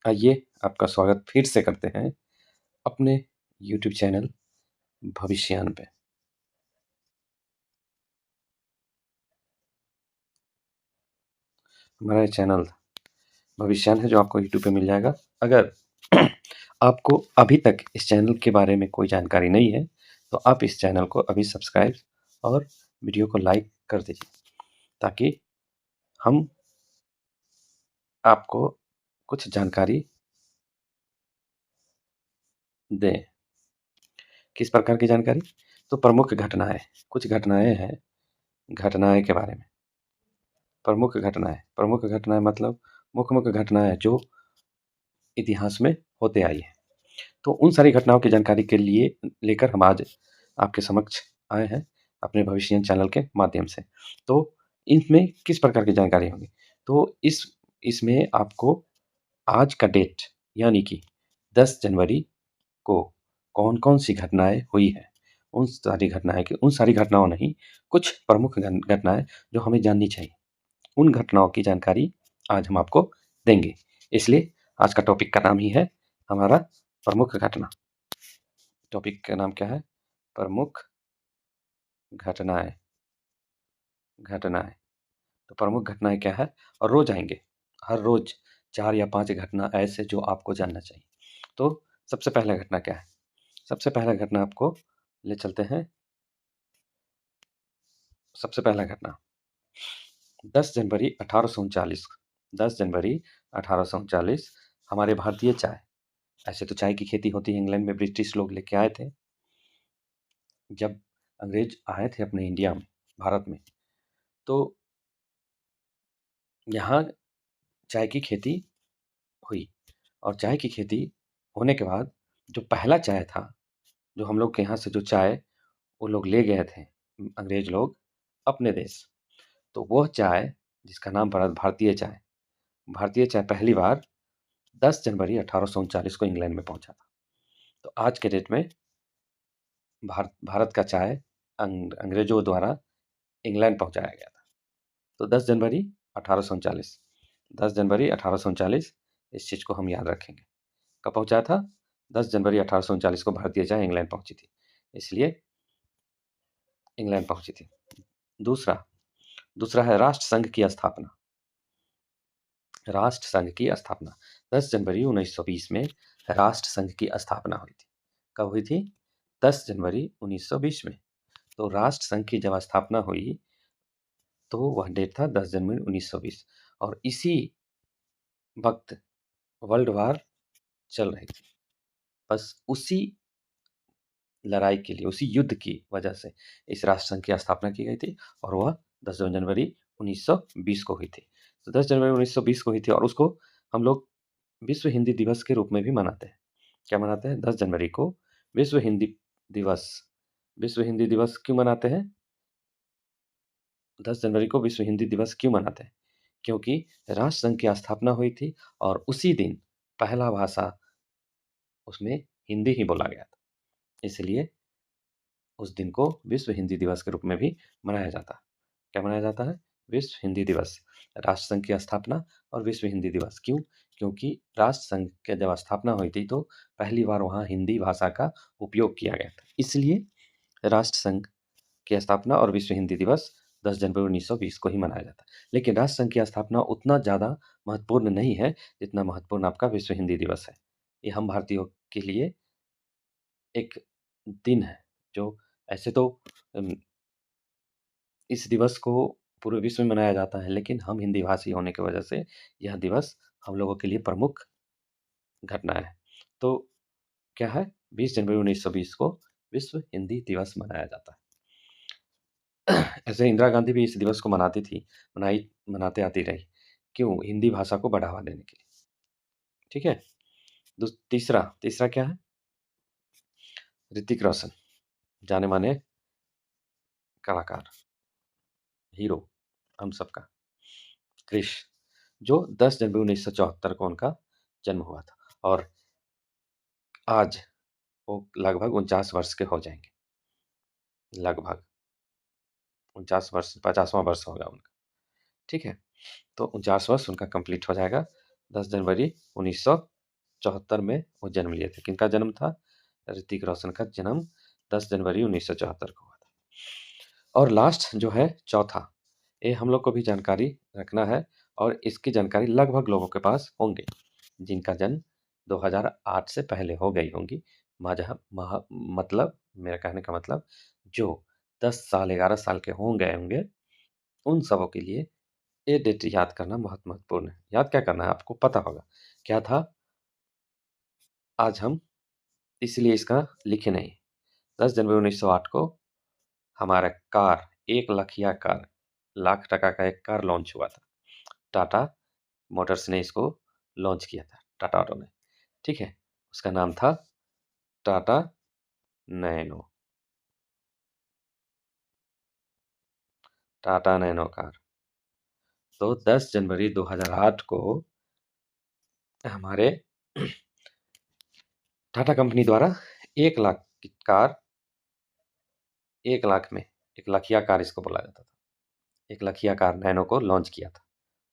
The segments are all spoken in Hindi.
आइए आपका स्वागत फिर से करते हैं अपने यूट्यूब चैनल भविष्यान पे। हमारा ये चैनल भविष्यान है जो आपको यूट्यूब पे मिल जाएगा। अगर आपको अभी तक इस चैनल के बारे में कोई जानकारी नहीं है तो आप इस चैनल को अभी सब्सक्राइब और वीडियो को लाइक कर दीजिए ताकि हम आपको कुछ जानकारी दें। किस प्रकार की जानकारी? तो प्रमुख घटनाएं, कुछ घटनाएं हैं, घटनाएं के बारे में। प्रमुख घटनाएं मतलब मुख्य मुख्य घटनाएं जो इतिहास में होते आई है। तो उन सारी घटनाओं की जानकारी के लिए लेकर हम आज आपके समक्ष आए हैं अपने भविष्यन चैनल के माध्यम से। तो इसमें किस प्रकार की जानकारी होगी? तो इसमें आपको आज का डेट यानी कि 10 जनवरी को कौन-कौन सी घटनाएँ हुई हैं, उन सारी घटनाओं नहीं, कुछ प्रमुख घटनाएँ जो हमें जाननी चाहिए, उन घटनाओं की जानकारी आज हम आपको देंगे। इसलिए आज का टॉपिक का नाम ही है हमारा प्रमुख घटना। टॉपिक का नाम क्या है? प्रमुख घटनाएँ। घटनाएँ। तो प्रमुख घटनाएँ क्या है? और रोज़ आएँगे। हर रोज़ 4 या 5 घटना ऐसे जो आपको जानना चाहिए। तो सबसे पहला घटना क्या है? सबसे पहला घटना आपको ले चलते हैं। सबसे पहला घटना 10 जनवरी 1839। 10 जनवरी 1839 हमारे भारतीय चाय, ऐसे तो चाय की खेती होती है इंग्लैंड में, ब्रिटिश लोग लेके आए थे। जब अंग्रेज आए थे अपने इंडिया में, भारत में, तो यहाँ चाय की खेती हुई और चाय की खेती होने के बाद जो पहला चाय था, जो हम लोग के यहाँ से जो चाय वो लोग ले गए थे अंग्रेज लोग अपने देश, तो वह चाय जिसका नाम पड़ा भारतीय चाय, भारतीय चाय पहली बार 10 जनवरी 1839 को इंग्लैंड में पहुंचा था। तो आज के डेट में भारत का चाय अंग्रेजों द्वारा इंग्लैंड पहुंचाया गया था। तो 10 जनवरी 1839, 10 जनवरी 1839 इस चीज़ को हम याद रखेंगे। कब पहुंचा था? 10 जनवरी 1839 को भारतीय चाय इंग्लैंड पहुंची थी, इसलिए इंग्लैंड पहुंची थी। दूसरा दूसरा है राष्ट्र संघ की स्थापना। राष्ट्र संघ की स्थापना 10 जनवरी 1920 में राष्ट्र संघ की स्थापना हुई थी। कब हुई थी? 10 जनवरी 1920 में। तो राष्ट्र संघ की जब स्थापना हुई तो वह डेट था 10 जनवरी 1920 और इसी वक्त वर्ल्ड वार चल रही थी। बस उसी लड़ाई के लिए, उसी युद्ध की वजह से इस राष्ट्र संघ की स्थापना की गई थी और वह 10 जनवरी 1920 को हुई थी। तो 10 जनवरी 1920 को हुई थी और उसको हम लोग विश्व हिंदी दिवस के रूप में भी मनाते हैं। क्या मनाते हैं? 10 जनवरी को विश्व हिंदी दिवस। विश्व हिंदी दिवस क्यों मनाते हैं? 10 जनवरी को विश्व हिंदी दिवस क्यों मनाते हैं? क्योंकि राष्ट्र संघ की स्थापना हुई थी और उसी दिन पहला भाषा उसमें हिंदी ही बोला गया था। इसलिए उस दिन को विश्व हिंदी दिवस के रूप में भी मनाया जाता है। क्या मनाया जाता है? विश्व हिंदी दिवस। राष्ट्र संघ की स्थापना और विश्व हिंदी दिवस क्यों? क्योंकि राष्ट्र संघ की जब स्थापना हुई थी तो पहली बार वहाँ हिंदी भाषा का उपयोग किया गया था। इसलिए राष्ट्र संघ की स्थापना और विश्व हिंदी दिवस 10 जनवरी 1920 को ही मनाया जाता है। लेकिन राष्ट्र संघ की स्थापना उतना ज़्यादा महत्वपूर्ण नहीं है जितना महत्वपूर्ण आपका विश्व हिंदी दिवस है। ये हम भारतीयों के लिए एक दिन है जो ऐसे तो अम, इस दिवस को पूरे विश्व में मनाया जाता है, लेकिन हम हिंदी भाषी होने की वजह से यह दिवस हम लोगों के लिए प्रमुख घटना है। तो क्या है? 20 जनवरी 1920 को विश्व हिंदी दिवस मनाया जाता है। ऐसे इंदिरा गांधी भी इस दिवस को मनाते आती रही। क्यों? हिंदी भाषा को बढ़ावा देने के लिए। ठीक है? तीसरा तीसरा क्या है? ऋतिक रोशन, जाने माने कलाकार, हीरो हम सबका, क्रिश, जो 10 जनवरी 1974 को उनका जन्म हुआ था और आज वो लगभग 49 वर्ष के हो जाएँगे। लगभग 49 वर्ष, 50वां वर्ष होगा उनका। ठीक है? तो 49 वर्ष उनका कंप्लीट हो जाएगा 10 जनवरी 1974 में वो जन्म लिए थे। किनका जन्म था? ऋतिक रोशन का जन्म 10 जनवरी 1974 को हुआ था। और लास्ट जो है चौथा, ये हम लोग को भी जानकारी रखना है और इसकी जानकारी लगभग लोगों के पास होंगे, जिनका जन्म 2008 से पहले हो गई होंगी। मजहब मतलब मेरा कहने का मतलब जो 10 साल 11 साल के हो गए होंगे, उन सबों के लिए ये डेट याद करना बहुत महत्वपूर्ण है। याद क्या करना है आपको पता होगा। क्या था? आज हम इसलिए इसका लिखे नहीं। 10 जनवरी 1908 को हमारा कार, 1 लखिया कार, लाख टका का एक कार लॉन्च हुआ था। टाटा मोटर्स ने इसको लॉन्च किया था, टाटा ऑटो ने। ठीक है? उसका नाम था Tata nano, Tata nano car. तो 10 जनवरी 2008 को हमारे टाटा कंपनी द्वारा 1 लाख की कार, 1 लाख में 1 लखिया कार इसको बोला जाता था। 1 लखिया कार नैनो को लॉन्च किया था।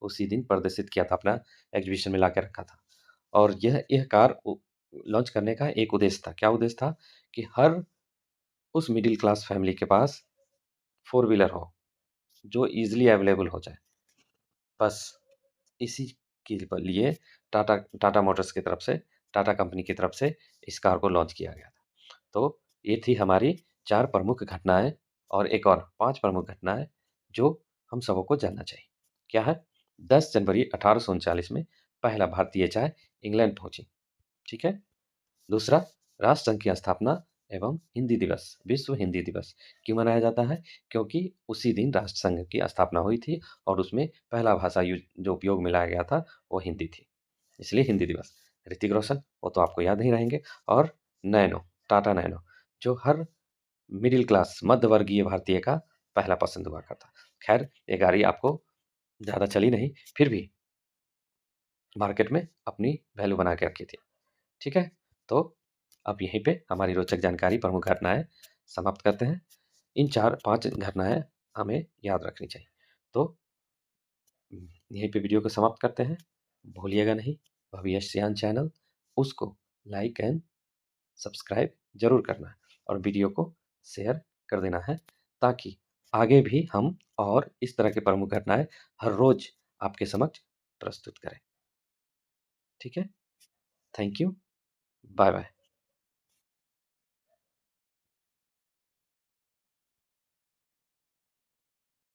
उसी दिन प्रदर्शित किया था, अपना एग्जीबिशन में लाके रखा था। और यह कार लॉन्च करने का एक उद्देश्य था। क्या उद्देश्य था? कि हर उस मिडिल क्लास फैमिली के पास फोर व्हीलर हो, जो ईजिली अवेलेबल हो जाए। बस इसी के लिए टाटा टाटा मोटर्स की तरफ से, टाटा कंपनी की तरफ से इस कार को लॉन्च किया गया था। तो ये थी हमारी 4 प्रमुख घटनाएँ और एक और 5 प्रमुख घटनाएँ जो हम सबों को जानना चाहिए। क्या है? 10 जनवरी 1839 में पहला भारतीय चाय इंग्लैंड पहुँची। ठीक है? दूसरा, राष्ट्रसंघ की स्थापना एवं हिंदी दिवस, विश्व हिंदी दिवस क्यों मनाया जाता है? क्योंकि उसी दिन राष्ट्रसंघ की स्थापना हुई थी और उसमें पहला भाषा जो उपयोग में लाया गया था, वो हिंदी थी। इसलिए हिंदी दिवस। ऋतिक रोशन, वो तो आपको याद नहीं रहेंगे। और नैनो, टाटा नैनो, जो हर मिडिल क्लास मध्यवर्गीय भारतीय का पहला पसंद हुआ करता। खैर, ये गाड़ी आपको ज़्यादा चली नहीं, फिर भी मार्केट में अपनी वैल्यू बना के रखी थी। ठीक है? तो अब यहीं पे हमारी रोचक जानकारी, प्रमुख घटनाएँ समाप्त करते हैं। इन 4-5 घटनाएँ हमें याद रखनी चाहिए। तो यहीं पे वीडियो को समाप्त करते हैं। भूलिएगा नहीं, भविष्ययान चैनल, उसको लाइक एंड सब्सक्राइब ज़रूर करना है और वीडियो को शेयर कर देना है, ताकि आगे भी हम और इस तरह की प्रमुख घटनाएँ हर रोज़ आपके समक्ष प्रस्तुत करें। ठीक है? Thank you. बाय-बाय।